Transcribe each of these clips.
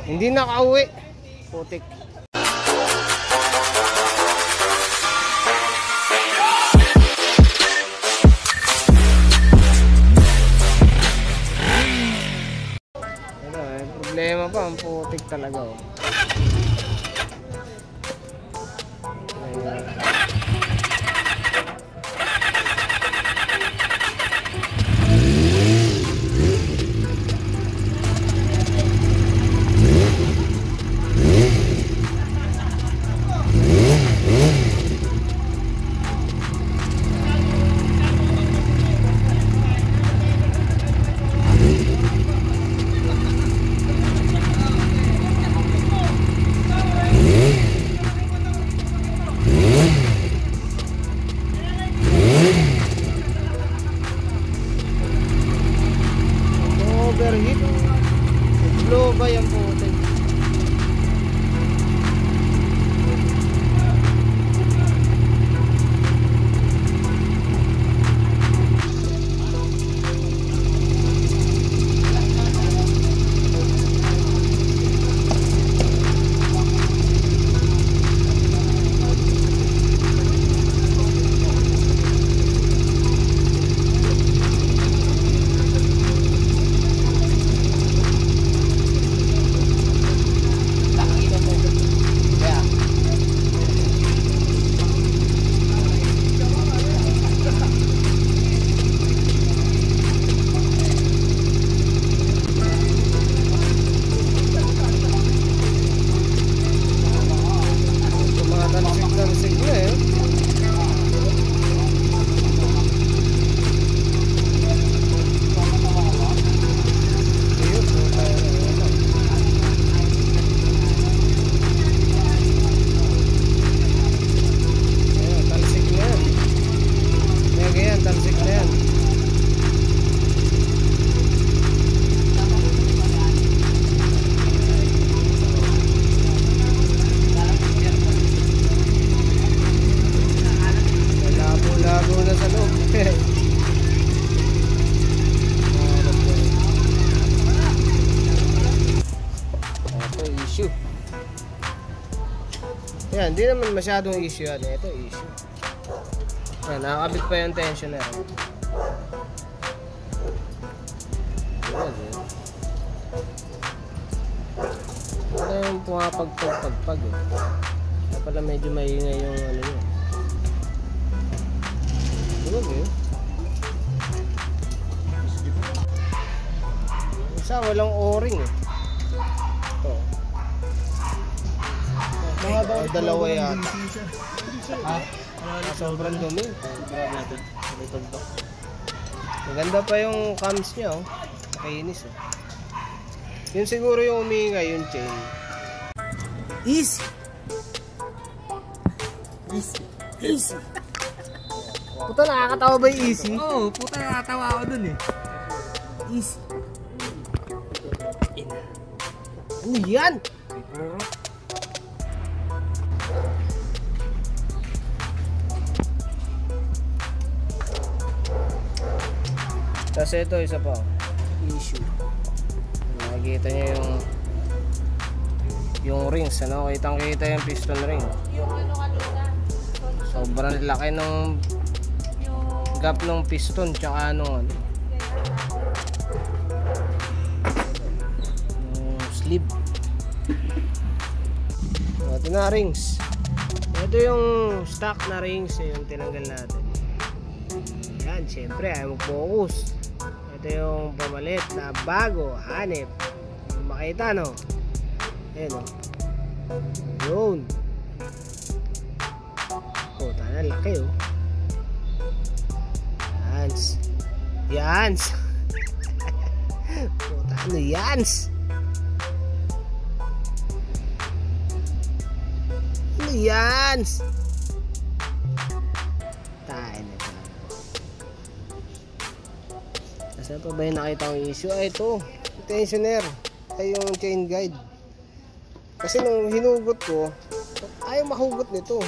Hindi nakauwi. Putik. Problema pa, ang putik talaga oh. Overheat. Blow ba yung putik? Yan, hindi naman masyadong issue yan. Ito issue. Yan, nakakabit pa yung tensioner. Yan, yan. Wala yung pumapagpag eh. Kaya pala medyo maingay yung ano yun. Tulog eh. Isa walang o-ring eh. Ito. Dalawa yata. Ha? Sobrang dumi. Maganda pa yung cams niya oh. Nakainis oh. Yun siguro yung umiingay yung chain. Easy. Easy. Puta, nakakatawa ba yung easy? Oo, puta, nakakatawa ako dun eh. Easy. Ano yan? Kasi ito isa pa issue. Nakikita niyo yung rings, ano? Kitang kita yung piston ring. Yung ano kanina. Sobrang laki ng gap ng piston tsaka ano yung sleeve. Ito na rings. Ito yung stock na rings yung tinanggal natin. Yan, syempre ayaw mag-focus. Ito yung pamalit na bago, hanip. Makita no? Ayan o. Yun. Puta na, laki o. Yans. Yans. Puta, ano yans? Ano yans? Tayo na ito. Saan pa ba yung nakita kong issue? Ay ito, tensioner. Ay yung chain guide. Kasi nung hinugot ko, ayaw mahugot nito.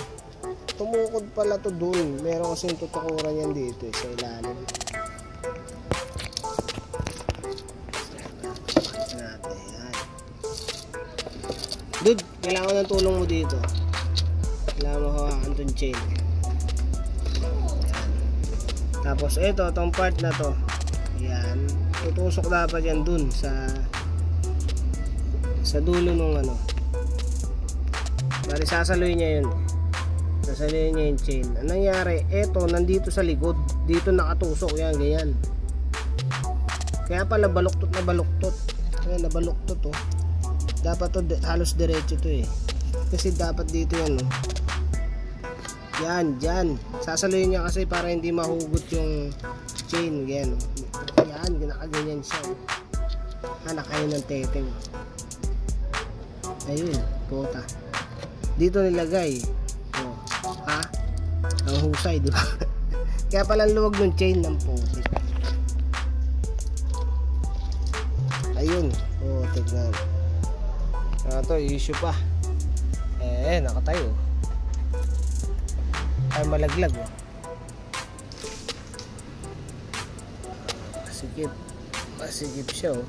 Tumukod pala to dun. Meron kasing tutukuran yan dito sa ilalim. Natin yan. kailangan ng tulong mo dito. Kailangan mo hawakan itong chain. Yan. Tapos ito, itong part na to, yan, tutusok dapat yan dun sa dulo nung ano. Bali sasaluhin niya yun. Sasaluhin niya yung chain. Anong nangyari? Ito, nandito sa likod. Dito nakatusok yan, ganyan. Kaya pala baluktot na baluktot. Ayan, nabaluktot oh. Dapat to halos diretso to eh. Kasi dapat dito yan oh. Yan, dyan. Sasaluhin niya kasi para hindi mahugot yung chain. Ganyan oh. Yan, nakaganyan siya oh. Nakain ng teteng. Ayun, puta. Dito nilagay. Oh, ha? Ang husay, di ba? Kaya pala luwag ng chain ng putik. Ayun. Oh, tignan. Ito, issue pa. Nakatayo. Ay, malaglag. Oh. Masikip. Masikip siya, oh.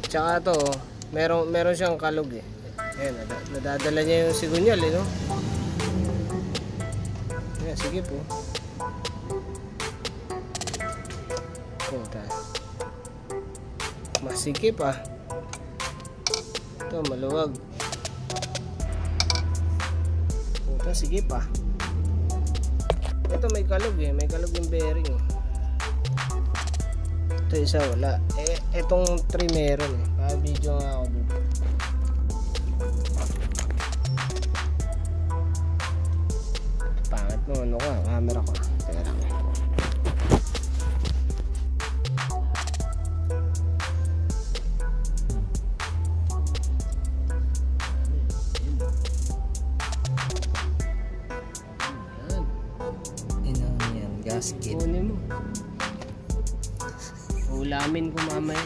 Tsaka ito, oh, meron siyang kalog, eh. Ayan, nadadala niya yung sigunyal, eh, no? Ayan, sige po. Puta. Masikip, ah. Ito, maluwag. Puta, sige pa. Ito, may kalog, eh. May kalog yung bearing, eh. Ito, isa, wala. Itong 3 meron, eh. Pa-video nga ako dito. Pangit mo, ano ka? Camera ko. Teka lang. Yan, gasket. Kunin mo. Ulamin ko mamaya.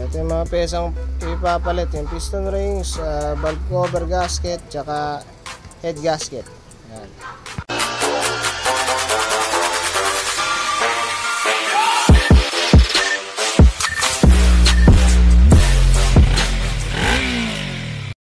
Ito yung mga pesang ipapalit, yung piston rings, valve cover gasket, tsaka head gasket. Yan.